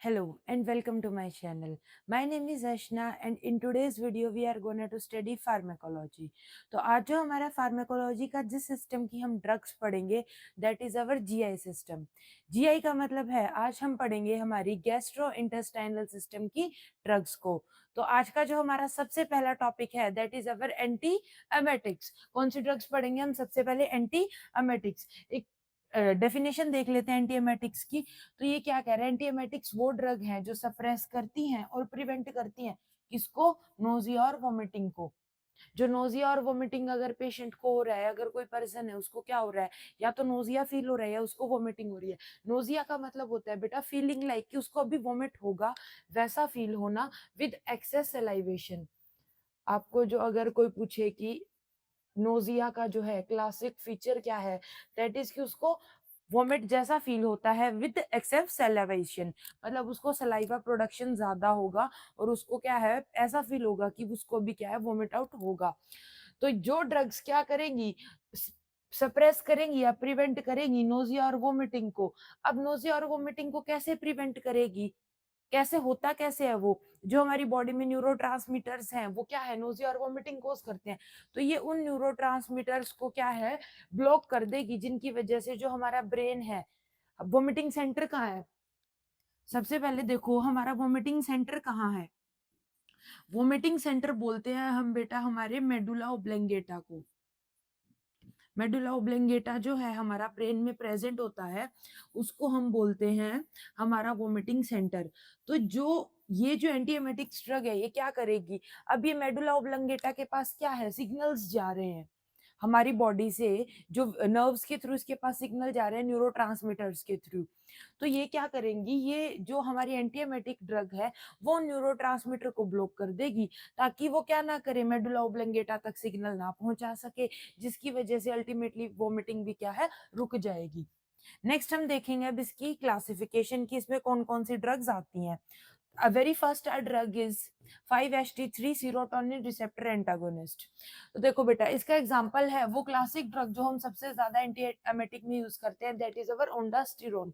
Hello and welcome to my channel. My name is Ashna and in today's video we are going to study pharmacology. तो आज जो हमारा pharmacology का जिस system की हम ड्रग्स पढ़ेंगे that is our GI system. GI का मतलब है आज हम पढ़ेंगे हमारी गैस्ट्रो इंटेस्टाइनल सिस्टम की ड्रग्स को। तो आज का जो हमारा सबसे पहला टॉपिक है that is our anti emetics. कौन सी ड्रग्स पढ़ेंगे हम? सबसे पहले एंटी एमेटिक्स। एक डेफिनेशन देख लेते हैं एंटीएमेटिक्स की। तो ये क्या कह रहे हैं? एंटीएमेटिक्स वो ड्रग हैं जो सप्रेस करती हैं और प्रिवेंट करती हैं किसको? नोजिया और वोमिटिंग को। जो नोजिया और वोमिटिंग अगर पेशेंट को हो रहा है, अगर कोई पर्सन है उसको क्या हो रहा है, या तो नोजिया फील हो रहा है या उसको वोमिटिंग हो रही है। नोजिया का मतलब होता है बेटा फीलिंग लाइक कि उसको अभी वोमिट होगा, वैसा फील होना विद एक्सेस सलाइवेशन। आपको जो अगर कोई पूछे कि नोजिया का जो है क्लासिक फीचर क्या है, दैट इज कि उसको वोमिट जैसा फील होता है विद एक्सेस सलाइवेशन। मतलब उसको सलाइवा प्रोडक्शन ज्यादा होगा और उसको क्या है, ऐसा फील होगा कि उसको भी क्या है, वोमिट आउट होगा। तो जो ड्रग्स क्या करेंगी, सप्रेस करेंगी या प्रिवेंट करेंगी नोजिया और वोमिटिंग को। अब नोजिया और वोमिटिंग को कैसे प्रिवेंट करेगी? कैसे होता कैसे है वो? जो हमारी बॉडी में न्यूरोट्रांसमीटर्स हैं वो क्या है, नोजिया और वोमिटिंग कोज करते हैं। तो ये उन न्यूरोट्रांसमीटर्स को क्या है, ब्लॉक कर देगी, जिनकी वजह से जो हमारा ब्रेन है। अब वोमिटिंग सेंटर कहाँ है? सबसे पहले देखो हमारा वोमिटिंग सेंटर कहाँ है। वोमिटिंग सेंटर बोलते हैं हम बेटा हमारे मेडुला ओब्लेंगेटा को। मेडुला ओब्लेंगेटा जो है हमारा ब्रेन में प्रेजेंट होता है, उसको हम बोलते हैं हमारा वोमिटिंग सेंटर। तो जो ये जो एंटीएमेटिक्स ड्रग है ये क्या करेगी? अब ये मेडुला ओब्लेंगेटा के पास क्या है, सिग्नल्स जा रहे हैं हमारी बॉडी से, जो नर्व्स के थ्रू इसके पास सिग्नल जा रहे हैं न्यूरोट्रांसमीटर्स के थ्रू। तो ये क्या करेंगी, ये जो हमारी एंटीएमेटिक ड्रग है वो न्यूरोट्रांसमीटर को ब्लॉक कर देगी, ताकि वो क्या ना करे, मेडुला ओब्लेंगेटा तक सिग्नल ना पहुंचा सके, जिसकी वजह से अल्टीमेटली वोमिटिंग भी क्या है, रुक जाएगी। नेक्स्ट हम देखेंगे अब इसकी क्लासिफिकेशन की, इसमें कौन कौन सी ड्रग्स आती हैं। A very first drug is 5-HT3 serotonin receptor antagonist। तो देखो बेटा इसका एग्जांपल है वो क्लासिक ड्रग जो हम सबसे ज्यादा एंटी एमेटिक में यूज करते हैं, दैट इज अवर ओंडास्टिरोन।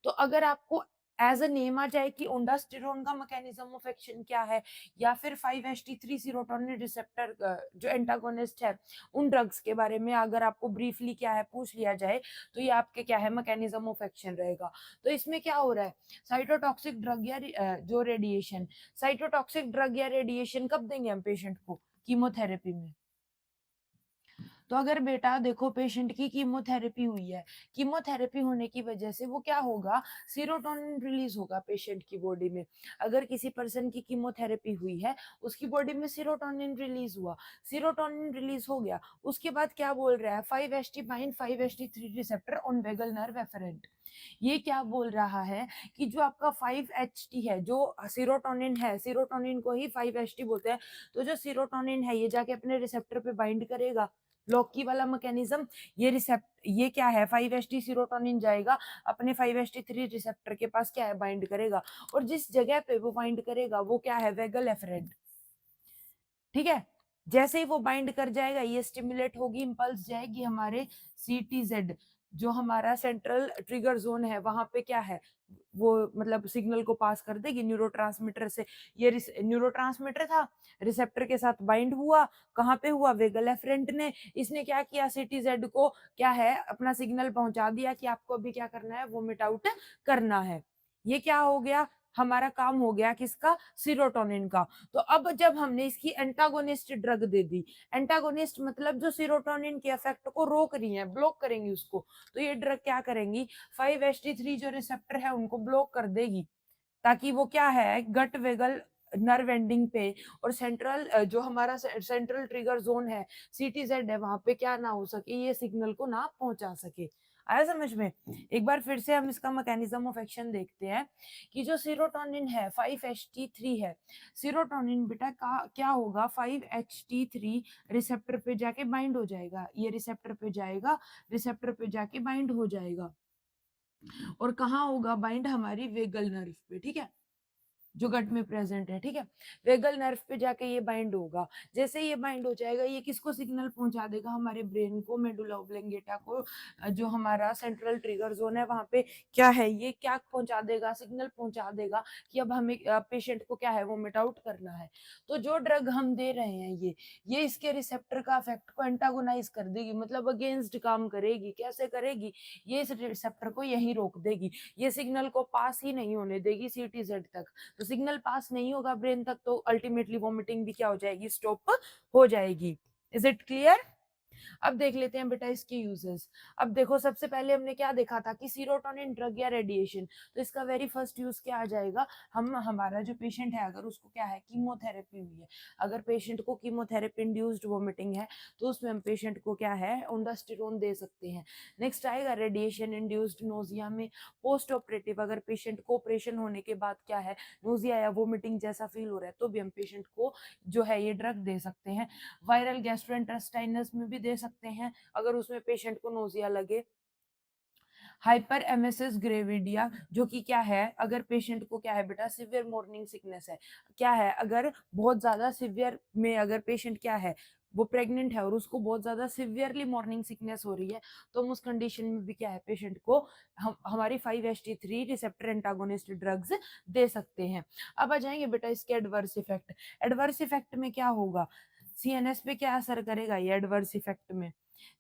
तो अगर आपको एज अ नेम आ जाए कि ओंडास्टिरोन का मैकेनिज्म ऑफ एक्शन क्या है, या फिर 5-HT3 सीरोटोनिन रिसेप्टर जो एंटागोनिस्ट है उन ड्रग्स के बारे में अगर आपको ब्रीफली क्या है पूछ लिया जाए, तो ये आपके क्या है, मैकेनिज्म ऑफ एक्शन रहेगा। तो इसमें क्या हो रहा है, साइटोटॉक्सिक ड्रग या जो रेडिएशन, साइटोटॉक्सिक ड्रग या रेडिएशन कब देंगे हम पेशेंट को? कीमोथेरेपी में। तो अगर बेटा देखो पेशेंट की कीमोथेरेपी हुई है, कीमोथेरेपी होने की वजह से वो क्या होगा, सीरोटोनिन रिलीज होगा पेशेंट की बॉडी में। अगर किसी पर्सन की कीमोथेरेपी हुई है, उसकी बॉडी में सीरोटोनिन रिलीज हुआ, सीरोटोनिन रिलीज हो गया, उसके बाद क्या बोल रहा है, 5-HT bind 5-HT3 receptor on vagal nerve afferent. ये क्या बोल रहा है कि जो आपका 5-HT है, जो सीरोटोनिन है, सीरोटोनिन को ही 5-HT बोलते हैं। तो जो सीरोटोनिन है ये जाके अपने रिसेप्टर पे बाइंड करेगा, लॉकी वाला मैकेनिज्म। ये क्या है, 5-HT सीरोटोनिन जाएगा अपने 5-HT3 रिसेप्टर के पास क्या है, बाइंड करेगा, और जिस जगह पे वो बाइंड करेगा वो क्या है, वेगल एफरेंट। ठीक है, जैसे ही वो बाइंड कर जाएगा ये स्टिमुलेट होगी, इंपल्स जाएगी हमारे CTZ, जो हमारा सेंट्रल ट्रिगर जोन है, वहां पे क्या है, वो मतलब सिग्नल को पास कर देगी न्यूरोट्रांसमीटर से। ये न्यूरोट्रांसमीटर था, रिसेप्टर के साथ बाइंड हुआ, कहाँ पे हुआ, वेगल एफरेंट ने। इसने क्या किया, CTZ को क्या है, अपना सिग्नल पहुंचा दिया कि आपको अभी क्या करना है, वोमिट आउट करना है। ये क्या हो गया, हमारा काम हो गया किसका, सीरोटोनिन का। तो अब जब हमने इसकी एंटागोनिस्ट ड्रग दे दी, एंटागोनिस्ट मतलब जो सीरोटोनिन के इफेक्ट को रोक रही है, ब्लॉक करेंगी उसको, तो ये ड्रग क्या करेंगी, 5-HT3 जो रिसेप्टर है उनको ब्लॉक कर देगी, ताकि वो क्या है, गट वेगल नर्व एंडिंग पे और सेंट्रल जो हमारा सेंट्रल ट्रिगर जोन है, CTZ है, वहां पे क्या ना हो सके, ये सिग्नल को ना पहुंचा सके। आया समझ में? एक बार फिर से हम इसका मैकेनिज्म ऑफ एक्शन देखते हैं कि जो सीरोटोनिन है 5-HT3 है, सीरोटोनिन बेटा का क्या होगा, 5-HT3 रिसेप्टर पे जाके बाइंड हो जाएगा, ये रिसेप्टर पे जाएगा, रिसेप्टर पे जाके बाइंड हो जाएगा, और कहाँ होगा बाइंड, हमारी वेगल नर्व पे। ठीक है, जो गट में प्रेजेंट है, ठीक है। वेगल नर्व पे जाके ये बाइंड होगा। जैसे ये बाइंड हो जाएगा, ये किसको सिग्नल पहुंचा देगा, हमारे ब्रेन को, मेडुला ऑब्लोंगेटा को, जो हमारा सेंट्रल ट्रिगर जोन है वहां पे क्या है, ये क्या पहुंचा देगा, सिग्नल पहुंचा देगा कि अब हमें पेशेंट को क्या है, वोमिट आउट करना है। तो जो ड्रग हम दे रहे हैं ये इसके रिसेप्टर का इफेक्ट को एंटागोनाइज कर देगी, मतलब अगेंस्ट काम करेगी। कैसे करेगी, ये इस रिसेप्टर को यहीं रोक देगी, ये सिग्नल को पास ही नहीं होने देगी सीटीजेड तक। तो सिग्नल पास नहीं होगा ब्रेन तक, तो अल्टीमेटली वॉमिटिंग भी क्या हो जाएगी, स्टॉप हो जाएगी। Is it clear? अब देख लेते हैं बेटा इसके यूजेस। अब देखो, सबसे पहले हमने क्या देखा था कि सीरोटोनिन ड्रग या रेडिएशन, तो इसका वेरी फर्स्ट यूज क्या आ जाएगा, हमारा जो पेशेंट है अगर उसको क्या है, कीमोथेरेपी हुई है, अगर पेशेंट को कीमोथेरेपी इंड्यूस्ड वोमिटिंग है तो उसमें हम पेशेंट को क्या है, ओंडास्टिरोन दे सकते हैं। नेक्स्ट आएगा रेडिएशन इंड्यूस्ड नोजिया में। पोस्ट ऑपरेटिव, अगर पेशेंट को ऑपरेशन होने के बाद क्या है, नोजिया या वोमिटिंग जैसा फील हो रहा है, तो भी हम पेशेंट को जो है ये ड्रग दे सकते हैं। वायरल गैस्ट्रोइंटेस्टाइनस में भी दे सकते हैं अगर उसमें पेशेंट को नोजिया लगे। हाइपर एमएसएस ग्रेविडिया, जो कि क्या है, अगर पेशेंट को क्या है बेटा, सिवियर मॉर्निंग सिकनेस है, क्या है, अगर बहुत ज्यादा सिवियर में अगर पेशेंट क्या है, वो प्रेग्नेंट है और उसको बहुत ज्यादा सिवियरली मॉर्निंग सिकनेस हो रही है, तो हम उस कंडीशन में भी क्या है, पेशेंट को हमारी 5-HT3 receptor antagonist drugs they सकते हैं। अब आ जाएंगे बेटा इसके एडवर्स इफेक्ट। एडवर्स इफेक्ट में क्या होगा, सीएनएस पे क्या असर करेगा ये एडवर्स इफेक्ट में,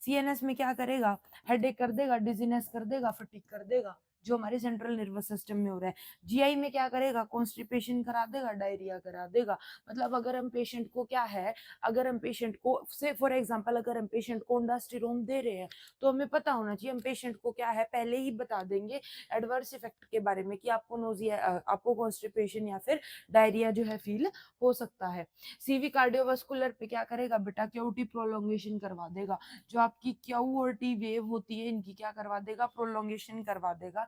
सीएनएस में क्या करेगा, हेडेक कर देगा, डिजीनेस कर देगा, फटीग कर देगा, जो हमारे सेंट्रल नर्वस सिस्टम में हो रहा है। जीआई में क्या करेगा, कॉन्स्टिपेशन करा देगा, डायरिया करा देगा। मतलब अगर हम पेशेंट को क्या है, अगर हम पेशेंट को से फॉर एग्जांपल अगर हम पेशेंट को ओंडास्टिरोन दे रहे हैं, तो हमें पता होना चाहिए, हम पेशेंट को क्या है पहले ही बता देंगे एडवर्स इफेक्ट के बारे में कि आपको नोजिया, आपको कॉन्स्टिपेशन या फिर डायरिया जो है फील हो सकता है। सीवी कार्डियोवास्कुलर पे क्या करेगा बेटा, क्यूटी प्रोलोंगेशन करवा देगा, जो आपकी क्यू और टी वेव होती है इनकी क्या करवा देगा, प्रोलोंगेशन करवा देगा।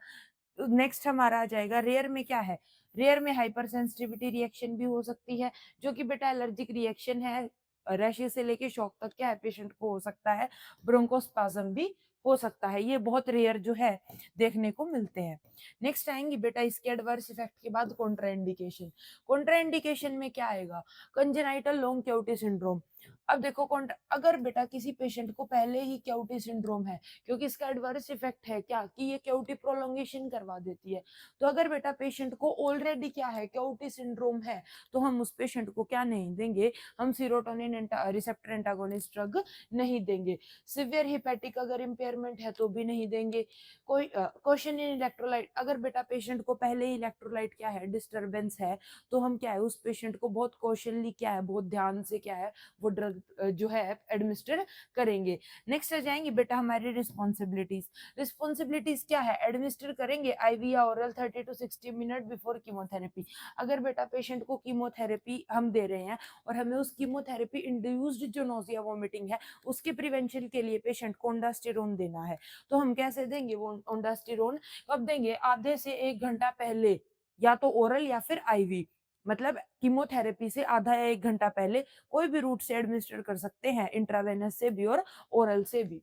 नेक्स्ट हमारा आ जाएगा रेयर में, क्या है, रेयर में हाइपर सेंसिटिविटी रिएक्शन भी हो सकती है, जो कि बेटा एलर्जिक रिएक्शन है, रैशेस से लेके शॉक तक क्या है पेशेंट को हो सकता है, ब्रोंकोस्पाज्म भी हो सकता है, ये बहुत रेयर जो है देखने को मिलते हैं। नेक्स्ट आएंगे बेटा इसके एडवर्स इफेक्ट के बाद कॉन्ट्राइंडिकेशन। कॉन्ट्राइंडिकेशन में क्या आएगा, कंजेनाइटल लॉन्ग क्यूटी सिंड्रोम। अब देखो अगर बेटा किसी पेशेंट को पहले ही क्यूटी सिंड्रोम है, क्योंकि इसका एडवर्स इफेक्ट है क्या कि ये क्यूटी प्रोलोंगेशन करवा देती है, तो अगर बेटा पेशेंट को ऑलरेडी क्या है, क्यूटी सिंड्रोम है, तो हम उस पेशेंट को क्या नहीं देंगे, हम सीरोटोनिन रिसेप्टर एंटागोनिस्ट ड्रग नहीं देंगे। सिवियर हिपैटिक अगर इम्पेयरमेंट है तो भी नहीं देंगे। कोई क्वेश्चन इन इलेक्ट्रोलाइट, अगर बेटा पेशेंट को पहले ही इलेक्ट्रोलाइट क्या है, डिस्टर्बेंस है, तो हम क्या है उस पेशेंट को बहुत कॉशनली क्या है, बहुत ध्यान से क्या है वो ड्रग जो है एडमिनिस्टर करेंगे। नेक्स्ट आ जाएंगे बेटा हमारी रिस्पॉन्सिबिलिटीज। रिस्पॉन्सिबिलिटीज क्या है, एडमिनिस्टर करेंगे आईवी या oral 30 to 60 minute before chemotherapy. अगर बेटा पेशेंट को कीमोथेरेपी हम दे रहे हैं और हमें उस कीमोथेरेपी इंड्यूस्ड जो नोजिया वोमिटिंग है उसके प्रिवेंशन के लिए पेशेंट को ओंडास्टिरोन देना है, तो हम कैसे देंगे वो ओंडास्टिरोन, कब देंगे, आधे से 1 घंटा पहले, या तो ओरल या फिर आईवी, मतलब कीमोथेरेपी से आधा या 1 घंटा पहले कोई भी रूट से एडमिनिस्टर कर सकते हैं, इंट्रावेनस से भी और ओरल से भी।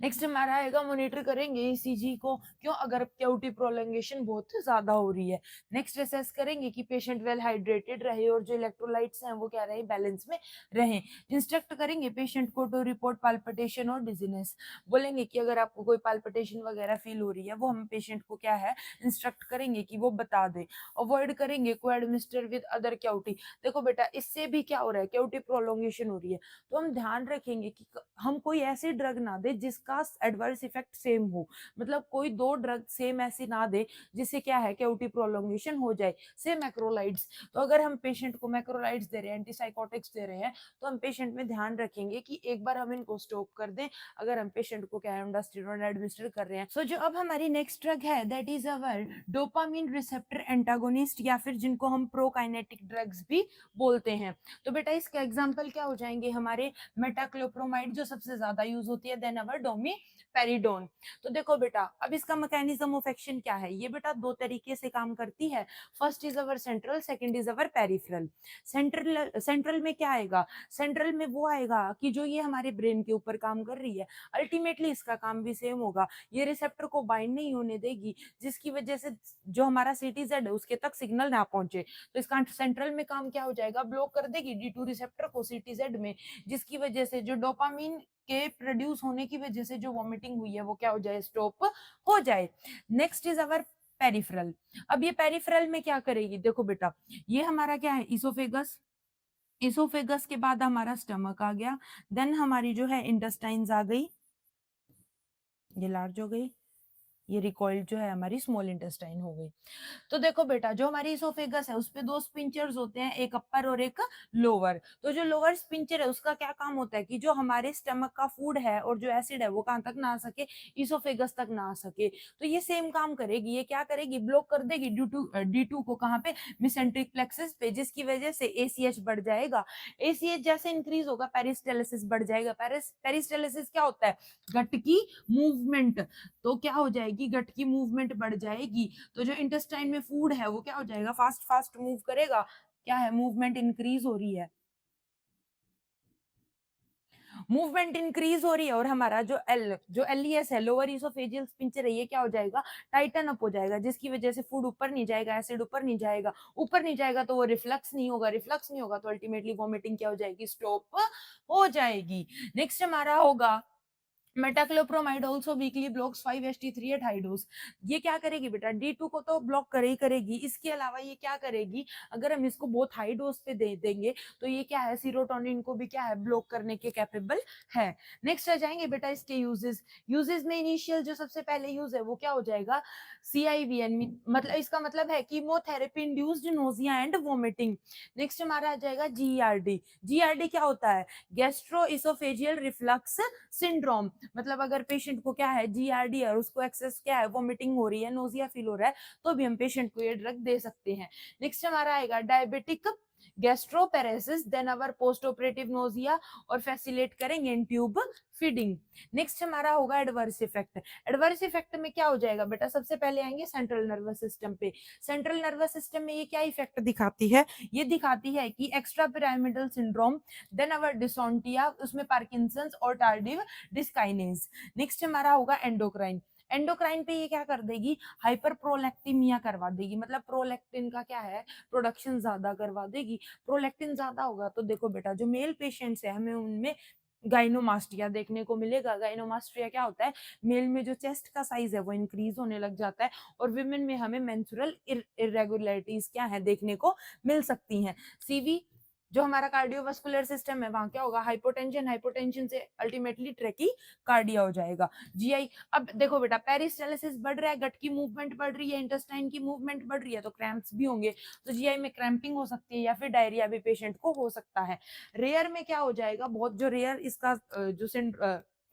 नेक्स्ट हमारा आएगा, मॉनिटर करेंगे ईसीजी को, क्यों, अगर क्यूटी प्रोलोंगेशन बहुत ज्यादा हो रही है। नेक्स्ट असेस करेंगे कि पेशेंट वेल हाइड्रेटेड रहे और जो इलेक्ट्रोलाइट्स हैं वो क्या रहे, बैलेंस में रहे। इंस्ट्रक्ट करेंगे पेशेंट को टू रिपोर्ट पाल्पिटेशन और डिजीनेस, बोलेंगे कि अगर आपको कोई पाल्पिटेशन वगैरह फील हो रही है, वो हम पेशेंट को क्या है इंस्ट्रक्ट करेंगे कि वो बता दे। अवॉइड करेंगे को एडमिनिस्टर विद अदर क्यूटी। देखो बेटा इससे भी क्या हो रहा है, क्यूटी प्रोलोंगेशन हो रही है, तो हम ध्यान रखेंगे कि हम कोई ऐसी ड्रग ना दे जिसका एडवर्स इफेक्ट सेम हो, मतलब कोई 2 ड्रग सेम ऐसी ना दे जिससे क्या है क्यूटी प्रोलोंगेशन हो जाए। से मैक्रोलाइड्स, तो अगर हम पेशेंट को मैक्रोलाइड्स दे रहे हैं, एंटीसाइकोटिक्स दे रहे हैं, तो हम पेशेंट में ध्यान रखेंगे कि एक बार हम इनको स्टॉप कर दें अगर हम पेशेंट को क्या है ओंडास्टिरोन एडमिनिस्टर कर रहे हैं। सो जो अब हमारी नेक्स्ट ड्रग है that is our dopamine receptor antagonist, या फिर जिनको हम प्रोकाइनेटिक ड्रग्स भी बोलते हैं। तो बेटा इसका एग्जांपल क्या हो जाएंगे, हमारे मेटाक्लोप्रोमाइड जो सबसे ज्यादा यूज होती है, देन अवर अवर डोमिपेरिडोन। तो देखो बेटा, अब इसका मैकेनिज्म ऑफ एक्शन क्या है, ये बेटा दो तरीके से काम करती है। First is our central, second is our peripheral. Central में क्या आएगा, सेंट्रल में वो आएगा कि जो ये हमारे ब्रेन के ऊपर काम कर रही है, अल्टीमेटली इसका काम भी सेम होगा, ये रिसेप्टर को बाइंड नहीं होने देगी, जिसकी वजह से जो हमारा सीटीजेड है उसके तक सिग्नल ना पहुंचे। तो इसका सेंट्रल में काम क्या हो जाएगा, ब्लॉक कर देगी D2 रिसेप्टर को सीटीजेड में, जिसकी वजह से जो डोपामिन के प्रोड्यूस होने की वजह से जो वॉमिटिंग हुई है वो क्या हो जाए, स्टॉप हो जाए। Next is our peripheral. अब ये पेरिफेरल में क्या करेगी, देखो बेटा, ये हमारा क्या है, इसोफेगस, इसोफेगस के बाद हमारा स्टमक आ गया, देन हमारी जो है इंटेस्टाइन्स आ गई, ये लार्ज हो गई, ये रिकॉइल्ड जो है हमारी स्मॉल इंटेस्टाइन हो गई। तो देखो बेटा, जो हमारी इसोफेगस है उस पे दो स्पिंचर्स होते हैं, एक अपर और एक लोअर। तो जो लोअर स्पिंचर है उसका क्या काम होता है कि जो हमारे स्टमक का फूड है और जो एसिड है वो कहाँ तक ना आ सके, इसोफेगस तक ना आ सके। तो ये सेम काम करेगी, ये क्या करेगी, ब्लॉक कर देगी D2 को, कहाँ पे, मेसेंट्रिक प्लेक्सस पे, जिसकी वजह से ACH बढ़ जाएगा। ACH जैसे इंक्रीज होगा पेरिस्टालसिस बढ़ जाएगा। पेरिस्टालसिस क्या होता है, गट की मूवमेंट। तो क्या हो जाएगी, गट की मूवमेंट बढ़ जाएगी, तो जो इंटेस्टाइन में फूड है वो क्या हो जाएगा, फास्ट फास्ट मूव करेगा, क्या है, मूवमेंट इंक्रीज हो रही है, मूवमेंट इंक्रीज हो रही है, और हमारा जो LES है, लोअर इसोफेजियल स्पिंचर है, ये क्या हो जाएगा, टाइटन अप हो जाएगा, जिसकी वजह से फूड ऊपर नहीं जाएगा, एसिड ऊपर नहीं जाएगा, ऊपर नहीं जाएगा तो वो रिफ्लक्स नहीं होगा, रिफ्लक्स नहीं होगा तो अल्टीमेटली वॉमिटिंग क्या हो जाएगी, स्टॉप हो जाएगी। नेक्स्ट हमारा होगा metoclopramide also weakly blocks 5-HT3 at high dose. ये क्या करेगी बेटा, D2 को तो ब्लॉक करे ही करेगी, इसके अलावा ये क्या करेगी, अगर हम इसको बहुत हाई डोज पे दे देंगे तो ये क्या है, सीरोटोनिन को भी क्या है, ब्लॉक करने के कैपेबल है। नेक्स्ट आ जाएंगे बेटा इसके यूजेस। यूजेस में इनिशियल जो सबसे पहले यूज है वो क्या हो जाएगा, CIVN, मतलब इसका मतलब है chemotherapy induced nausea and vomiting. Next हमारा आ जाएगा GERD। GERD क्या होता है, गैस्ट्रो इसोफेजियल रिफ्लक्स सिंड्रोम। मतलब अगर पेशेंट को क्या है, GERD है और उसको एक्सेस क्या है, वोमिटिंग हो रही है, नोजिया फील हो रहा है, तो भी हम पेशेंट को ये ड्रग दे सकते हैं। नेक्स्ट हमारा आएगा डायबिटिक गैस्ट्रोपेरेसिस, देन अवर पोस्ट ऑपरेटिव नोजिया, और फैसिलिटेट करेंगे इन ट्यूब फीडिंग। नेक्स्ट हमारा होगा एडवर्स इफेक्ट। एडवर्स इफेक्ट में क्या हो जाएगा बेटा, सबसे पहले आएंगे सेंट्रल नर्वस सिस्टम पे। सेंट्रल नर्वस सिस्टम में ये क्या इफेक्ट दिखाती है, ये दिखाती है कि एक्स्ट्रा पिरामिडल सिंड्रोम, देन अवर डिसोंटिया, उसमें पार्किंसंस और टार्डिव डिस्काइनेज। नेक्स्ट हमारा होगा एंडोक्राइन। एंडोक्राइन पे ये क्या कर देगी, हाइपर प्रोलैक्टिमिया करवा देगी, मतलब प्रोलैक्टिन का क्या है, प्रोडक्शन ज्यादा करवा देगी। प्रोलैक्टिन ज्यादा होगा तो देखो बेटा, जो मेल पेशेंट्स है हमें उनमें गाइनोमास्टिया देखने को मिलेगा। गाइनोमास्टिया क्या होता है, मेल में जो चेस्ट का साइज है वो इंक्रीज होने लग जाता है, और विमेन में हमें मेंस्ट्रुअल इरेगुलरिटीज क्या है, देखने को मिल सकती हैं। CV, जो हमारा कार्डियोवास्कुलर सिस्टम है, वहां क्या होगा, हाइपोटेंशन, हाइपोटेंशन से अल्टीमेटली ट्रेकी कार्डिया हो जाएगा। GI, अब देखो बेटा, पेरिस्टालसिस बढ़ रहा है, गट की मूवमेंट बढ़ रही है, इंटेस्टाइन की मूवमेंट बढ़ रही है, तो क्रैम्प्स भी होंगे, तो GI में क्रैम्पिंग हो सकती है, या फिर डायरिया भी पेशेंट को हो सकता है। रेयर में क्या हो जाएगा, बहुत जो रेयर इसका जो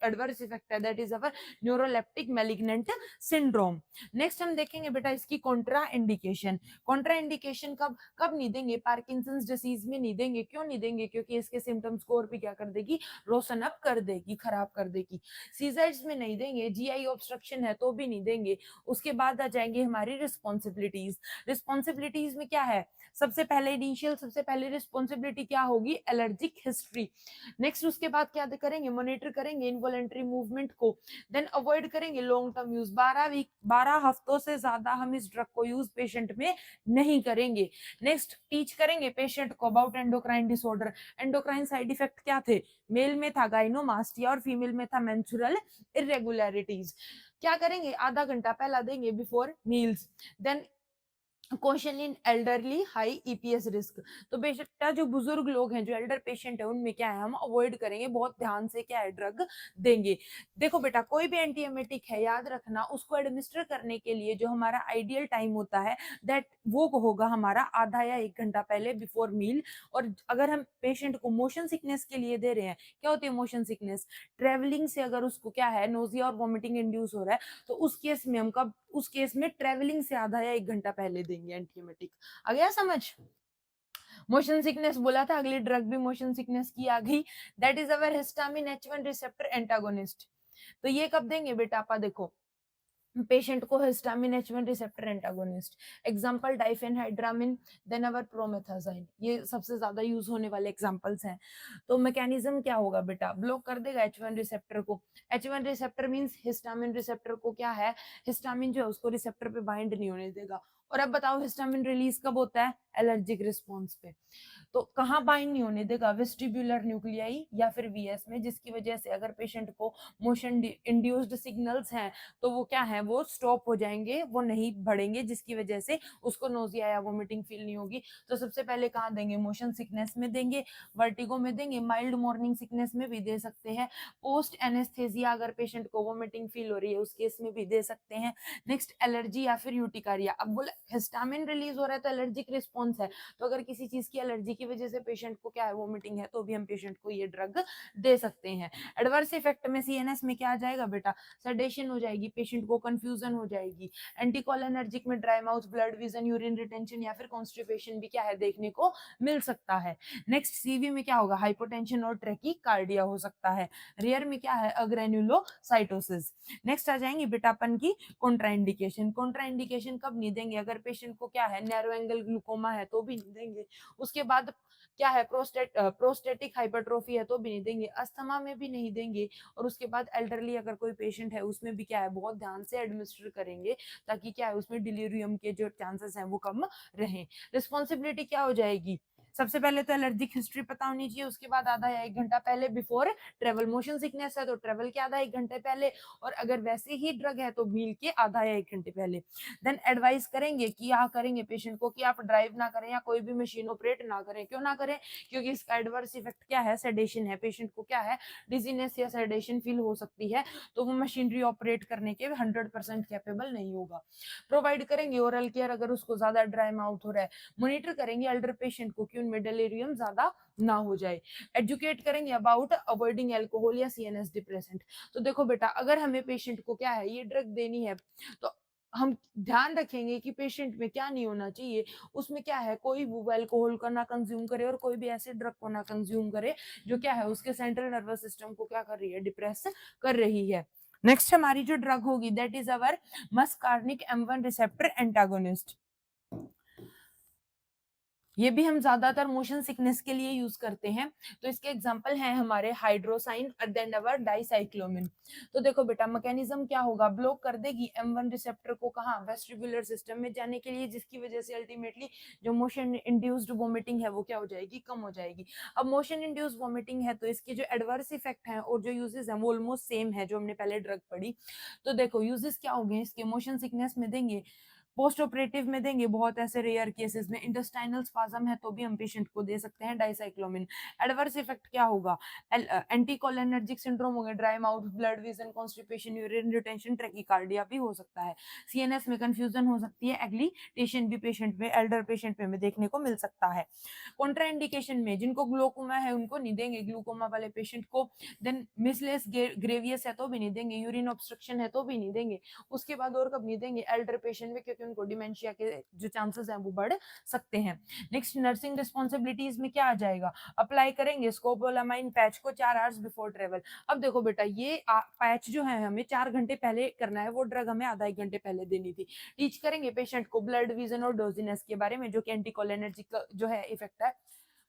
एडवर्स इफेक्ट है, that is our neuroleptic malignant syndrome. Next हम देखेंगे बेटा इसकी कॉन्ट्रा इंडिकेशन। कॉन्ट्रा इंडिकेशन कब कब नहीं देंगे, पार्किंसंस डिसीज में नहीं देंगे। क्यों नहीं देंगे, क्योंकि इसके सिम्टम्स को और भी क्या कर देगी, रोशन अप कर देगी, खराब कर देगी। सीजर्स में नहीं देंगे, GI ऑब्स्ट्रक्शन है तो भी नहीं देंगे। उसके बाद आ जाएंगे हमारी रिस्पॉन्सिबिलिटीज। रिस्पॉन्सिबिलिटीज में क्या है, सबसे पहले इनिशियल, सबसे पहले रिस्पॉन्सिबिलिटी क्या होगी, एलर्जिक हिस्ट्री। नेक्स्ट उसके बाद क्या करेंगे, मॉनिटर करेंगे इनवॉलेंट्री मूवमेंट को, देन अवॉइड करेंगे लॉन्ग टर्म यूज। 12 हफ्तों से ज्यादा हम इस ड्रग को यूज पेशेंट में नहीं करेंगे। नेक्स्ट टीच करेंगे पेशेंट को about endocrine disorder. Endocrine side effect क्या थे, मेल में था गाइनोमास्टिया और फीमेल में था मेंस्ट्रुअल इरेगुलरिटीज। क्या करेंगे, आधा घंटा पहला देंगे before meals. Then question in elderly high EPS risk. तो बेटा जो बुजुर्ग लोग हैं, जो एल्डर पेशेंट है, उनमें क्या है, हम अवॉइड करेंगे, बहुत ध्यान से क्या है ड्रग देंगे। देखो बेटा, कोई भी एंटीएमेटिक है, याद रखना, उसको एडमिनिस्टर करने के लिए जो हमारा आइडियल टाइम होता है, दैट वो होगा हमारा आधा या 1 घंटा पहले बिफोर मील। और अगर हम पेशेंट को मोशन सिकनेस के लिए दे रहे हैं, क्या होती है मोशन सिकनेस, ट्रेवलिंग से अगर उसको क्या है, नोजिया और वॉमिटिंग इंड्यूस हो रहा है, तो उस केस में हम कब, उस केस में ट्रेवलिंग से आधा या 1 घंटा पहले देंगे एंटीएमेटिक। आ गया समझ। मोशन सिकनेस बोला था, अगली ड्रग भी मोशन सिकनेस की आ गई, that is our histamine H1 receptor antagonist. तो ये कब देंगे बेटा, आपा देखो पेशेंट को histamine H1 receptor antagonist, example diphenhydramine, then our promethazine, ये सबसे ज्यादा यूज होने वाले एग्जांपल्स हैं। तो मैकेनिज्म क्या होगा बेटा, ब्लॉक कर देगा H1 रिसेप्टर को। H1 receptor means histamine receptor को क्या है, हिस्टामिन जो है उसको रिसेप्टर पे बाइंड नहीं होने देगा। और अब बताओ हिस्टामिन रिलीज कब होता है, एलर्जिक रिस्पॉन्स पे। तो कहाँ बाइंड नहीं होने देगा, वेस्टिब्युलर न्यूक्लियाई या फिर वीएस में, जिसकी वजह से अगर पेशेंट को मोशन इंड्यूस्ड सिग्नल्स हैं तो वो क्या है, वो स्टॉप हो जाएंगे, वो नहीं बढ़ेंगे, जिसकी वजह से उसको नोजिया या वोमिटिंग फील नहीं होगी। तो सबसे पहले कहाँ देंगे, मोशन सिकनेस में देंगे, वर्टिगो में देंगे, माइल्ड मॉर्निंग सिकनेस में भी दे सकते हैं, पोस्ट एनेस्थेसिया अगर पेशेंट को वोमिटिंग फील हो रही है उस केस में भी दे सकते हैं। नेक्स्ट एलर्जी या फिर यूटिकारिया, अब बोला हिस्टामिन रिलीज हो रहा है तो एलर्जिक रिस्पॉन्स है, तो अगर किसी चीज की एलर्जी की वजह से पेशेंट को क्या है, वोमिटिंग है, तो भी हम पेशेंट को ये ड्रग दे सकते हैं। एडवर्स इफेक्ट में सीएनएस में क्या आ जाएगा बेटा, सेडेशन हो जाएगी, पेशेंट को कंफ्यूजन हो जाएगी, एंटीकोलिनर्जिक में dry mouth, blood vision, urine retention या फिर कॉन्स्टिपेशन भी क्या है, देखने को मिल सकता है। नेक्स्ट सीवी में क्या होगा, हाइपोटेंशन और ट्रैकीकार्डिया हो सकता है। रेयर में क्या है, अग्रेन्युलोसाइटोसिस। नेक्स्ट आ जाएंगे बेटा अपन की कॉन्ट्राइंडिकेशन। कॉन्ट्राइंडिकेशन कब नहीं देंगे, अगर पेशेंट को क्या है, नैरो एंगल ग्लूकोमा है तो भी नहीं देंगे। उसके बाद क्या है, प्रोस्टेटिक हाइपरट्रोफी है तो भी नहीं देंगे, अस्थमा में भी नहीं देंगे। और उसके बाद एल्डरली अगर कोई पेशेंट है उसमें भी क्या है, बहुत ध्यान से एडमिनिस्टर करेंगे ताकि क्या है, उसमें डिलीरियम के जो चांसेस हैं वो कम रहें। रिस्पॉन्सिबिलिटी क्या हो जाएगी, सबसे पहले तो एलर्जिक हिस्ट्री पता होनी चाहिए, उसके बाद आधा या 1 घंटा पहले बिफोर ट्रेवल, मोशन सिकनेस है तो ट्रेवल के आधा 1 घंटे पहले, और अगर वैसे ही ड्रग है तो मील के आधा या 1 घंटे पहले। देन एडवाइस करेंगे कि क्या करेंगे पेशेंट को, कि आप ड्राइव ना करें या कोई भी मशीन ऑपरेट ना करें। क्यों ना करें, क्योंकि इसका एडवर्स इफेक्ट क्या है, सेडेशन है, पेशेंट को क्या है, डिजीनेस या सेडेशन फील हो सकती है, तो वो मशीनरी ऑपरेट करने के 100% कैपेबल नहीं होगा। प्रोवाइड करेंगे ओरल केयर अगर उसको ज्यादा ड्राई माउथ हो रहा है, मॉनिटर करेंगे एल्डर पेशेंट को कि उनमें डिलीरियम ज्यादा ना हो जाए, एजुकेट करेंगे अबाउट अवॉइडिंग एल्कोहल या सीएनएस डिप्रेसेंट। तो देखो बेटा, अगर हमें पेशेंट को क्या है, ये ड्रग देनी है, तो हम ध्यान रखेंगे कि पेशेंट में क्या नहीं होना चाहिए, उसमें क्या है, कोई वो अल्कोहल का ना कंज्यूम करे और कोई भी ऐसे ड्रग को ना कंज्यूम करे जो क्या है, उसके सेंट्रल नर्वस सिस्टम को क्या कर रही है, डिप्रेस कर रही है। नेक्स्ट हमारी जो ड्रग होगी that is our muscarinic M1 receptor antagonist. ये भी हम ज्यादातर मोशन सिकनेस के लिए यूज करते हैं। तो इसके एग्जांपल हैं हमारे हाइड्रोसाइन अडेंडावर डाइसाइक्लोमिन। तो देखो बेटा, मैकेनिज्म क्या होगा, ब्लॉक कर देगी M1 रिसेप्टर को, कहाँ, वेस्टिबुलर सिस्टम में जाने के लिए, जिसकी वजह से अल्टीमेटली जो मोशन इंड्यूस्ड वोमिटिंग है वो क्या हो जाएगी, कम हो जाएगी। अब मोशन इंड्यूस्ड वोमिटिंग है तो इसके जो एडवर्स इफेक्ट हैं और जो यूजेस हैं वो ऑलमोस्ट सेम है जो हमने पहले ड्रग पढ़ी। तो देखो यूजेस क्या हो गए इसके, मोशन सिकनेस में देंगे, पोस्ट ऑपरेटिव में देंगे, बहुत ऐसे रेयर केसेस में इंटेस्टाइनल स्पाज्म है तो भी हम पेशेंट को दे सकते हैं डाइसाइक्लोमिन। एडवर्स इफेक्ट क्या होगा, एंटीकोलिनर्जिक सिंड्रोम हो गया, dry mouth, blood vision, constipation, urine retention, tachycardia भी हो सकता है। सीएनएस में कंफ्यूजन हो सकती है, एग्लीटेशन भी पेशेंट में, एल्डर पेशेंट में देखने को मिल सकता है। कॉन्ट्राइंडिकेशन में जिनको ग्लूकोमा है उनको नहीं देंगे, ग्लूकोमा वाले पेशेंट को। देन मिसलेस ग्रेवियस है तो भी नहीं देंगे, यूरिन ऑब्स्ट्रक्शन है तो भी नहीं देंगे। उसके बाद और कब नहीं देंगे, एल्डर पेशेंट में, क्योंकि उनको डिमेंशिया के जो चांसेस हैं वो बढ़ सकते हैं। नेक्स्ट नर्सिंग रिस्पॉन्सिबिलिटीज में क्या आ जाएगा, अप्लाई करेंगे स्कोपोलामाइन पैच को 4 आवर्स बिफोर ट्रेवल। अब देखो बेटा, ये पैच जो है हमें 4 घंटे पहले करना है, वो ड्रग हमें आधा 1 घंटे पहले देनी थी। टीच करेंगे पेशेंट को ब्लड विजन और डोजिनेस के बारे में, जो कि एंटीकोलिनर्जिक जो है इफेक्ट है।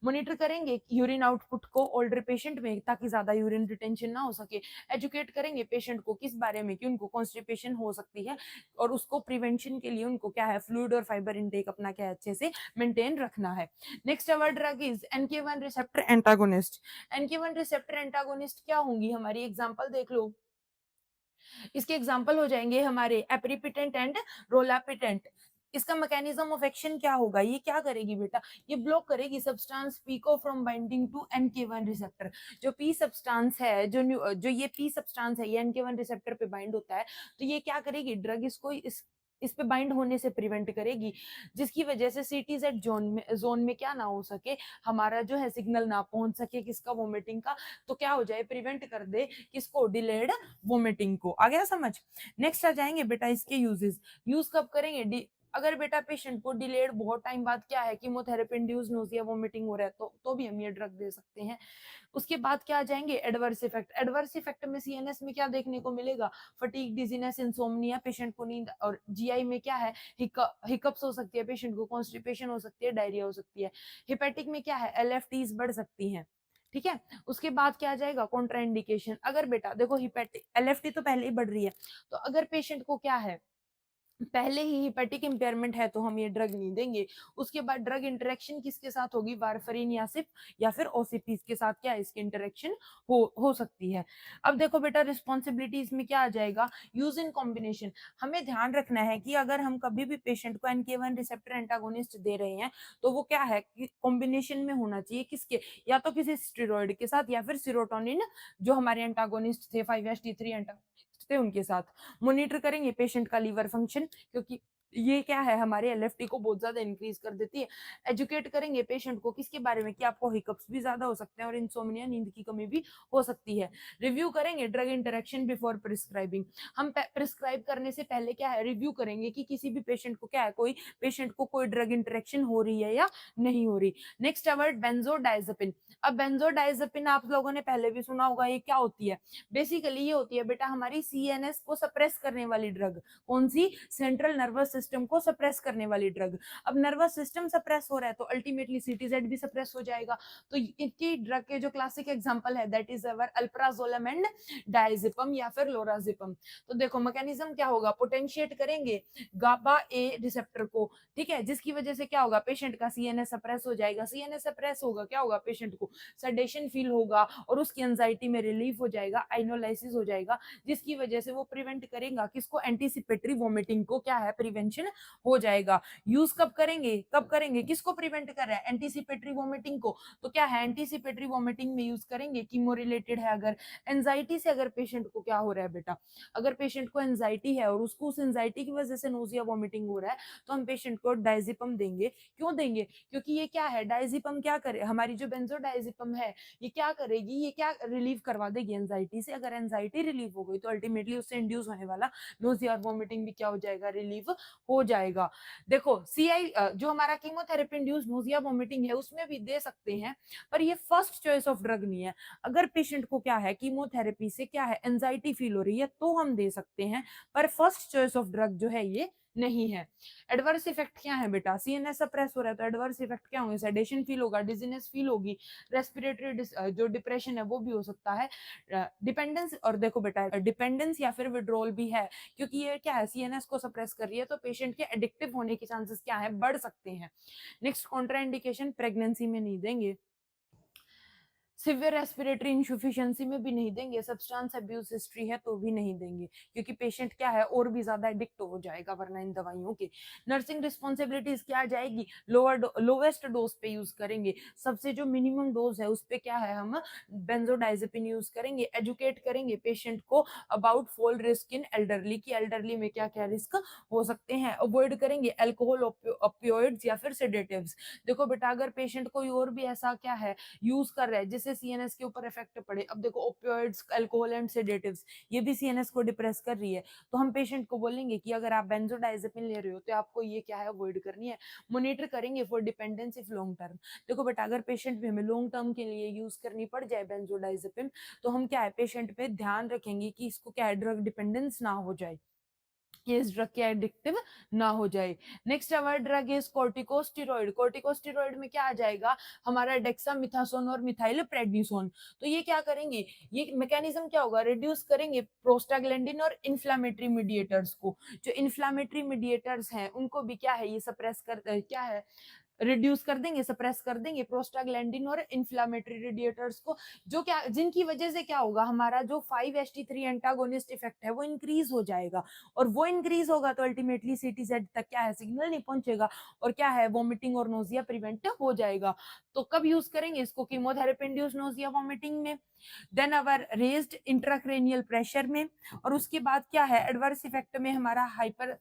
मॉनिटर करेंगे यूरिन आउटपुट को ओल्डर पेशेंट में ताकि ज्यादा यूरिन रिटेंशन ना हो सके। एजुकेट करेंगे पेशेंट को किस बारे में कि उनको कॉन्स्टिपेशन हो सकती है और उसको प्रिवेंशन के लिए उनको क्या है, फ्लूइड और फाइबर इनटेक अपना क्या अच्छे से मेंटेन रखना है। Next our drug is NK1 receptor antagonist. NK1 receptor antagonist क्या होंगी हमारी, एग्जांपल देख लो। इसके एग्जाम्पल हो जाएंगे हमारे एप्रीपिटेंट एंड रोलापिटेंट। इसका मैकेनिज्म ऑफ एक्शन क्या होगा, ये क्या करेगी बेटा, ये ब्लॉक करेगी सब्सटेंस पीको from binding to NK1 receptor. जो पी सब्सटेंस है, जो ये पी सब्सटेंस है, ये NK1 रिसेप्टर पे बाइंड होता है, तो ये क्या करेगी, ड्रग इसको इस पे बाइंड होने से प्रिवेंट करेगी, जिसकी वजह से CTZ जोन में क्या ना हो सके, हमारा जो है सिग्नल ना पहुंच सके किसका, वोमिटिंग का, तो क्या हो जाए, प्रिवेंट कर दे किसको, डिलेड वोमिटिंग को। आ गया समझ। नेक्स्ट आ जाएंगे बेटा इसके यूजेस, यूज कब करेंगे, अगर बेटा पेशेंट को डिलेड बहुत टाइम बाद क्या है कीमोथेरेपी इंड्यूस्ड नोजिया वोमिटिंग हो रहा है तो भी हम ये ड्रग दे सकते हैं। उसके बाद क्या आ जाएंगे एडवर्स इफेक्ट। एडवर्स इफेक्ट में सीएनएस में क्या देखने को मिलेगा, फटीग, डिजीनेस, इंसोम्निया, पेशेंट को नींद, और जीआई में क्या है हिकअप्स हो सकती है, पेशेंट को कॉन्स्टिपेशन हो सकती है, डायरिया हो सकती है। हिपेटिक में क्या है एलएफटीज बढ़ सकती हैं। ठीक है, उसके बाद क्या आ जाएगा कॉन्ट्राइंडिकेशन। अगर बेटा देखो हिपेटिक एलएफटी तो पहले ही बढ़ रही है, तो अगर पेशेंट को क्या है पहले ही हिपेटिक इंपेयरमेंट है तो हम ये ड्रग नहीं देंगे। उसके बाद ड्रग इंटरेक्शन किसके साथ होगी, वारफरीन या सिर्फ या फिर ओसीपीज के साथ क्या है इसकी इंटरेक्शन हो सकती है। अब देखो बेटा रिस्पॉन्सिबिलिटीज में क्या आ जाएगा, यूज इन कॉम्बिनेशन। हमें ध्यान रखना है कि अगर हम कभी भी पेशेंट को एनके1 रिसेप्टर एंटागोनिस्ट दे रहे हैं तो वो क्या है कि कॉम्बिनेशन में होना चाहिए किसके, या तो किसी स्टेरॉइड के साथ या फिर सीरोटोनिन जो हमारे एंटागोनिस्ट थे 5HT3 एंटागोनिस्ट थे उनके साथ। मॉनिटर करेंगे पेशेंट का लीवर फंक्शन, क्योंकि ये क्या है हमारे एलएफटी को बहुत ज्यादा इंक्रीज कर देती है। एजुकेट करेंगे पेशेंट को किसके बारे में कि आपको हिकअप्स भी ज्यादा हो सकते हैं और इंसोम्निया नींद की कमी भी हो सकती है। रिव्यू करेंगे ड्रग इंटरेक्शन बिफोर प्रिस्क्राइबिंग। हम प्रिस्क्राइब करने से पहले क्या है रिव्यू करेंगे कि किसी भी पेशेंट को क्या है कोई पेशेंट को कोई ड्रग इंटरेक्शन हो रही है या नहीं हो रही। Next award benzodiazepine. अब बेंजोडाइजेपिन आप लोगों ने पहले भी सुना होगा, ये क्या होती है, बेसिकली ये होती है बेटा हमारी सीएनएस को सप्रेस करने वाली ड्रग। कौन सी, सेंट्रल नर्वस सिस्टम को सप्रेस करने वाली ड्रग। अब नर्वस सिस्टम सप्रेस हो रहा है तो अल्टीमेटली सीटीजेड भी सप्रेस हो जाएगा। तो इनकी ड्रग के जो क्लासिक एग्जांपल है that is our alprazolam and diazepam या फिर लोराजिपम। तो देखो मैकेनिज्म क्या होगा, पोटेंशिएट करेंगे गाबा ए रिसेप्टर को, ठीक है, जिसकी वजह से क्या होगा पेशेंट का सीएनएस सप्रेस हो जाएगा। सीएनएस सप्रेस होगा क्या होगा पेशेंट को सडेशन फील होगा और उसकी एंजाइटी में रिलीफ हो जाएगा, आइनोलाइसिस हो जाएगा, जिसकी वजह से वो प्रिवेंट करेगा किसको, एंटीसिपेटरी वोमिटिंग को, क्या है प्रिवेंशन हो जाएगा। यूज कब करेंगे किसको प्रिवेंट कर रहा है, एंटीसिपेटरी वोमिटिंग को। तो क्या है एंटीसिपेटरी वोमिटिंग में यूज करेंगे, कीमो रिलेटेड है अगर। एंजाइटी से अगर पेशेंट को क्या हो रहा है बेटा, अगर पेशेंट को एंजाइटी है और उसको उस एंजाइटी की वजह से नोजिया वोमिटिंग हो रहा है तो हम पेशेंट को डायजिपम देंगे। क्यों देंगे, क्योंकि ये क्या है डायजिपम क्या करे, हमारी जो बेंजोडायजिपम है ये क्या करेगी, ये क्या रिलीव करवा देगी एंजाइटी से। अगर एंजाइटी रिलीव हो गई तो अल्टीमेटली उससे इंड्यूस होने वाला नोजिया और वोमिटिंग भी क्या हो जाएगा, रिलीव हो जाएगा। देखो सीआई जो हमारा कीमोथेरेपी इंड्यूस नोजिया वोमिटिंग है उसमें भी दे सकते हैं, पर ये फर्स्ट चॉइस ऑफ ड्रग नहीं है। अगर पेशेंट को क्या है कीमोथेरेपी से क्या है एंजाइटी फील हो रही है तो हम दे सकते हैं, पर फर्स्ट चॉइस ऑफ ड्रग जो है ये नहीं है। एडवर्स इफेक्ट क्या है बेटा, सीएनएस सप्रेस हो रहा है तो एडवर्स इफेक्ट क्या होंगे, सेडेशन फील होगा, डिजीनेस फील होगी, रेस्पिरेटरी जो डिप्रेशन है वो भी हो सकता है, डिपेंडेंस, और देखो बेटा डिपेंडेंस या फिर विड्रॉल भी है, क्योंकि ये क्या है सीएनएस को सप्रेस कर रही है तो पेशेंट के एडिक्टिव होने के चांसेस क्या है बढ़ सकते हैं। नेक्स्ट कॉन्ट्राइंडिकेशन, प्रेगनेंसी में नहीं देंगे, सिवियर रेस्पिरेटरी इनसफिशिएंसी में भी नहीं देंगे, सब्सटेंस अब्यूज हिस्ट्री है तो भी नहीं देंगे, क्योंकि पेशेंट क्या है और भी ज्यादा एडिक्ट हो जाएगा वरना इन दवाइयों के। नर्सिंग रिस्पॉन्सिबिलिटीज क्या आ जाएगी, लोवेस्ट डोज पे यूज करेंगे, सबसे जो मिनिमम डोज है उस पे क्या है हम बेंजोडाइजेपिन यूज करेंगे। एजुकेट करेंगे पेशेंट को about fall risk in elderly, की एल्डरली में क्या क्या रिस्क हो सकते हैं। अवॉइड करेंगे अल्कोहल, ओपियोइड्स या फिर सेडेटिव्स। देखो बेटा अगर पेशेंट कोई और भी ऐसा क्या है यूज कर रहा है जिससे सीएनएस के ऊपर इफेक्ट पड़े, अब देखो ओपियोइड्स, अल्कोहल एंड सेडेटिव्स ये भी सीएनएस को डिप्रेस कर रही है, तो हम पेशेंट को बोलेंगे कि अगर आप बेंजोडाइजेपिन ले रहे हो तो आपको ये क्या है अवॉइड करनी है। मॉनिटर करेंगे for dependence if long term. देखो बेटा अगर पेशेंट भी हमें लॉन्ग टर्म के लिए यूज करनी पड़ जाए बेंजोडाइजेपिन तो हम क्या है पेशेंट पे ध्यान रखेंगे कि इसको क्या है ड्रग डिपेंडेंस ना हो जाए, ये इस ड्रग के एडिक्टिव ना हो जाए। Next our drug is corticosteroid. Corticosteroid में क्या आ जाएगा हमारा डेक्सामिथासोन और मिथाइल प्रेडनिसोन। तो ये क्या करेंगे, ये मैकेनिज्म क्या होगा, रिड्यूस करेंगे प्रोस्टाग्लैंडिन और इन्फ्लामेटरी मीडिएटर्स को। जो इन्फ्लामेटरी मीडिएटर्स हैं उनको भी क्या है ये सप्रेस कर क्या है रिड्यूस कर देंगे, सप्रेस कर देंगे प्रोस्टाग्लैंडिन और इन्फ्लामेटरी रेडिएटर्स को, जो क्या जिनकी वजह से क्या होगा हमारा जो 5HT3 एंटागोनिस्ट इफेक्ट है वो इंक्रीज हो जाएगा, और वो इंक्रीज होगा तो अल्टीमेटली सीटीजेड तक क्या है सिग्नल नहीं पहुंचेगा और क्या है वोमिटिंग और नोजिया प्रिवेंट हो जाएगा। तो कब यूज करेंगे इसको, कीमोथेरेपी इंड्यूस नोजिया वोमिटिंग में, देन अवर रेज्ड इंट्राक्रेनियल प्रेशर में, और उसके बाद क्या है एडवर्स इफेक्ट में हमारा hyper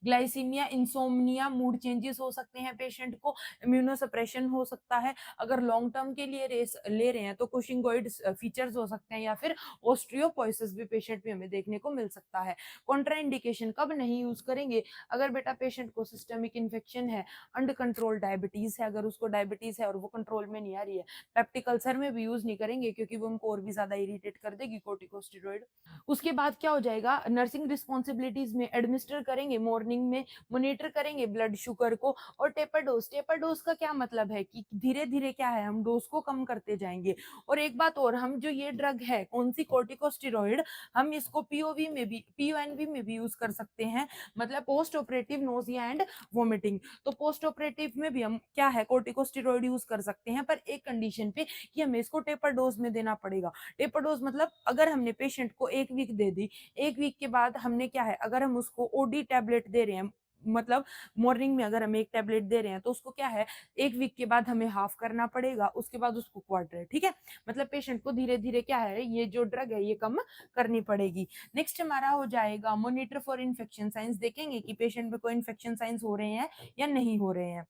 glycaemia, insomnia, mood changes हो सकते हैं पेशेंट को, इम्यूनोसप्रेशन हो सकता है। अगर लॉन्ग टर्म के लिए रेस ले रहे हैं तो कुशिंगोइड फीचर्स हो सकते हैं, या फिर ऑस्ट्रियोपोइसिस भी पेशेंट में हमें देखने को मिल सकता है। कॉन्ट्राइंडिकेशन कब नहीं यूज करेंगे? अगर बेटा पेशेंट को सिस्टमिक इन्फेक्शन है, अंडर कंट्रोल डायबिटीज है, अगर उसको डायबिटीज है और वो कंट्रोल में नहीं आ रही है, पेप्टिक अल्सर में भी यूज नहीं करेंगे क्योंकि वो उनको और भी ज्यादा इरिटेट कर देगी कोर्टिकोस्टेरॉइड। उसके बाद क्या हो जाएगा, नर्सिंग रिस्पॉन्सिबिलिटीज में एडमिनिस्टर करेंगे मॉर्निंग में, मॉनिटर करेंगे ब्लड शुगर को। और टेपर डोज, टेपर डोज का क्या मतलब है कि धीरे धीरे क्या है, हम डोज को कम करते जाएंगे। और एक बात और, हम जो ये ड्रग है कौन सी, कोर्टिकोस्टेरॉइड, हम इसको पीओवी में भी, पीओएनवी में भी यूज कर सकते हैं, मतलब post operative nausea and vomiting. तो पोस्ट ऑपरेटिव में भी हम क्या है, कोर्टिकोस्टेरॉइड यूज कर सकते हैं, पर एक कंडीशन पे कि हमें इसको टेपर डोज में देना पड़ेगा। टेपर डोज मतलब अगर हमने पेशेंट को 1 वीक दे दी, 1 वीक के बाद हमने क्या है, अगर हम उसको ओडी टैबलेट दे रहे हैं, मतलब मॉर्निंग में अगर हम एक टैबलेट दे रहे हैं तो उसको क्या है, 1 वीक के बाद हमें हाफ करना पड़ेगा, उसके बाद उसको क्वार्टर। ठीक है, मतलब पेशेंट को धीरे धीरे क्या है, ये जो ड्रग है ये कम करनी पड़ेगी। नेक्स्ट हमारा हो जाएगा मॉनिटर फॉर इन्फेक्शन साइंस, देखेंगे कि पेशेंट में कोई इन्फेक्शन साइंस हो रहे हैं या नहीं हो रहे हैं।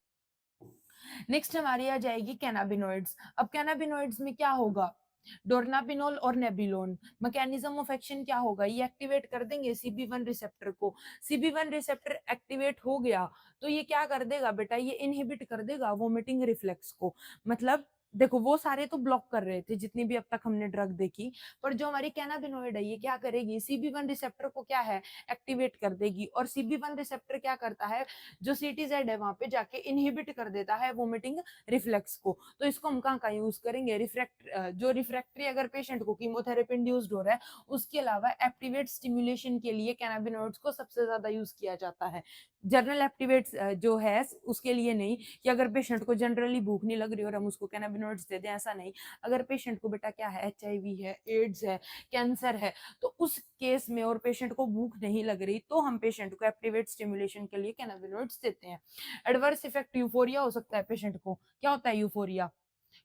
नेक्स्ट हमारी आ जाएगी कैनाबिनॉइड्स। अब कैनाबिनॉइड्स में क्या होगा, डोर्नापिनोल और नेबिलोन। मैकेनिज्म ऑफ एक्शन क्या होगा, ये एक्टिवेट कर देंगे CB1 रिसेप्टर को। CB1 रिसेप्टर एक्टिवेट हो गया तो ये क्या कर देगा बेटा, ये इनहिबिट कर देगा वोमिटिंग रिफ्लेक्स को। मतलब देखो वो सारे तो ब्लॉक कर रहे थे जितनी भी अब तक हमने ड्रग देखी, पर जो हमारी कैनाबिनोइड है ये क्या करेगी, CB1 रिसेप्टर को क्या है, एक्टिवेट कर देगी। और CB1 रिसेप्टर क्या करता है, जो CTZ है वहां पे जाके इनहिबिट कर देता है वोमिटिंग रिफ्लेक्स को। तो इसको हम कहाँ यूज करेंगे, जो रिफ्रैक्टरी अगर पेशेंट को कीमोथेरेपी इंड्यूस्ड हो रहा है, उसके अलावा एक्टिवेट स्टिमुलेशन के लिए कैनाबिनॉइड्स को सबसे ज्यादा यूज किया जाता है। जनरल एक्टिवेट्स जो है उसके लिए नहीं, कि अगर पेशेंट को जनरली भूख नहीं लग रही और हम उसको कैनाबिनॉइड्स दे दें, ऐसा नहीं। अगर पेशेंट को बेटा क्या है, HIV है, एड्स है, कैंसर है, तो उस केस में और पेशेंट को भूख नहीं लग रही तो हम पेशेंट को एक्टिवेट स्टिमुलेशन के लिए कैनाबिनॉइड्स देते हैं। एडवर्स इफेक्ट, यूफोरिया हो सकता है पेशेंट को। क्या होता है यूफोरिया,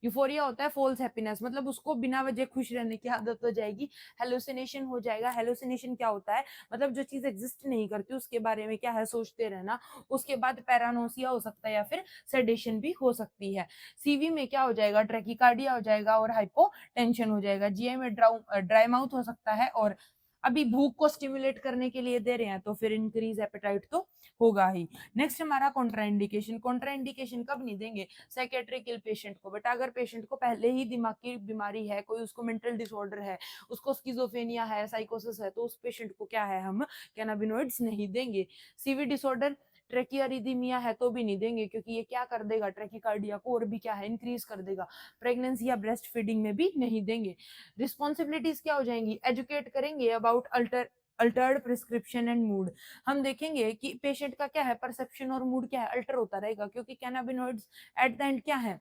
यूफोरिया होता है फॉल्स हैप्पीनेस, मतलब उसको बिना वजह खुश रहने की आदत हो जाएगी। हेलुसिनेशन हो जाएगा। हेलुसिनेशन क्या होता है, मतलब जो चीज एग्जिस्ट नहीं करती उसके बारे में क्या है, सोचते रहना। उसके बाद पैरानोसिया हो सकता है या फिर सेडेशन भी हो सकती है। CV में क्या हो जाएगा, ट्रैकिकार्डिया हो जाएगा और हाइपोटेंशन हो जाएगा। GI में ड्राई माउथ हो सकता है। और अभी भूख को स्टिमुलेट करने के लिए दे रहे हैं तो फिर इंक्रीज एपेटाइट तो होगा ही। नेक्स्ट हमारा कॉन्ट्राइंडिकेशन। कॉन्ट्राइंडिकेशन कब नहीं देंगे, साइकेट्रिक इल पेशेंट को। बेटा अगर पेशेंट को पहले ही दिमाग की बीमारी है, कोई उसको मेंटल डिसऑर्डर है, उसको स्किजोफ्रेनिया है, साइकोसिस है, तो उस पेशेंट को क्या है, हम कैनाबिनॉइड्स नहीं देंगे। CV डिसऑर्डर, ट्रेकियारिदमिया है तो भी नहीं देंगे, क्योंकि ये क्या कर देगा, ट्रेकिकार्डिया को और भी क्या है, इंक्रीज कर देगा। प्रेगनेंसी या ब्रेस्ट फीडिंग में भी नहीं देंगे। रिस्पॉन्सिबिलिटीज क्या हो जाएंगी, एजुकेट करेंगे about Altered prescription and mood. हम देखेंगे कि पेशेंट का क्या है, परसेप्शन और मूड क्या है, अल्टर होता रहेगा, क्योंकि कैनाबिनॉइड्स एट द एंड क्या है,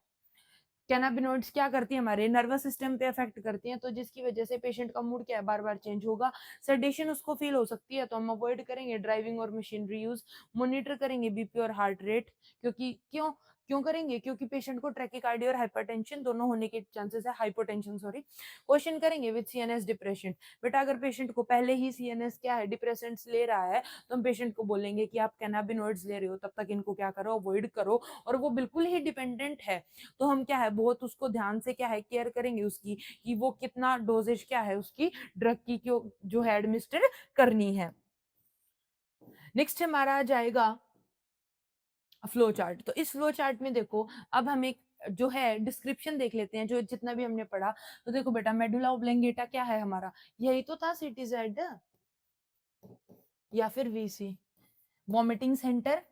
कैनाबिनॉइड्स क्या करती है, हमारे नर्वस सिस्टम पे अफेक्ट करती हैं, तो जिसकी वजह से पेशेंट का मूड क्या है, बार बार चेंज होगा। सेडेशन उसको फील हो सकती है, तो हम अवॉइड करेंगे ड्राइविंग और मशीनरी यूज। मॉनिटर करेंगे BP और हार्ट रेट, क्योंकि क्यों क्यों करेंगे, क्योंकि पेशेंट को ट्रैकिकार्डिया और हाइपरटेंशन दोनों होने के चांसेस है, हाइपोटेंशन सॉरी। क्वेश्चन करेंगे विद CNS डिप्रेशन। बेटा अगर पेशेंट को पहले ही CNS क्या है, डिप्रेसेंट्स ले रहा है, तो हम पेशेंट को बोलेंगे कि आप कैनाबिनॉइड्स ले रहे हो तब तक इनको क्या करो, अवॉइड करो। और वो बिल्कुल ही डिपेंडेंट है तो हम क्या है, बहुत उसको ध्यान से क्या है, केयर करेंगे उसकी, कि वो कितना डोजेज क्या है उसकी ड्रग की क्यों जो है एडमिनिस्टर करनी है। नेक्स्ट हमारा आ जाएगा फ्लो चार्ट। तो इस फ्लो चार्ट में देखो, अब हम एक जो है डिस्क्रिप्शन देख लेते हैं, जो जितना भी हमने पढ़ा। तो देखो बेटा, मेडुला ओब्लंगेटा क्या है हमारा, यही तो था CTZ या फिर VC। Vomiting centre,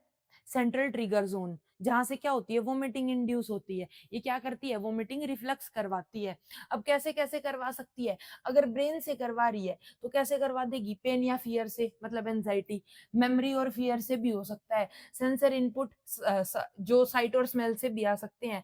central trigger zone, जहां से क्या होती है, वोमिटिंग इंड्यूस होती है। ये क्या करती है, वोमिटिंग रिफ्लक्स करवाती है। अब कैसे कैसे करवा सकती है, अगर ब्रेन से करवा रही है तो कैसे करवा देगी, पेन या फियर से, मतलब एंजाइटी। मेमोरी और फियर से भी हो सकता है। सेंसर इनपुट जो साइट और स्मेल से भी आ सकते हैं।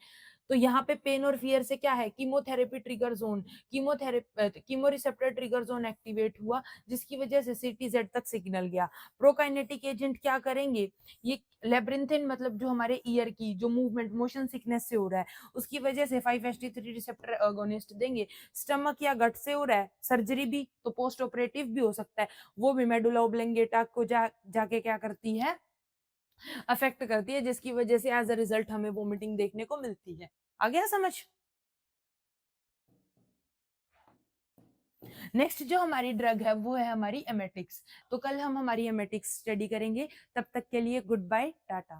तो यहाँ पे पेन और फियर से क्या है, chemotherapy trigger zone, chemo receptor trigger zone activate हुआ, जिसकी वजह से CTZ तक सिग्नल गया। प्रोकाइनेटिक एजेंट क्या करेंगे, ये लेब्रिंथिन मतलब जो हमारे ईयर की जो मूवमेंट मोशन सिकनेस से हो रहा है उसकी वजह से 5-HT3 रिसेप्टर अगोनिस्ट देंगे। स्टमक या गट से हो रहा है, सर्जरी भी तो पोस्ट ऑपरेटिव भी हो सकता है, वो भी मेडुला ओब्लंगेटा को जाके क्या करती है, अफेक्ट करती है, जिसकी वजह से एज अ रिजल्ट हमें वोमिटिंग देखने को मिलती है। आ गया समझ? नेक्स्ट जो हमारी ड्रग है वो है हमारी एमेटिक्स। तो कल हम हमारी एमेटिक्स स्टडी करेंगे, तब तक के लिए गुड बाय, टाटा।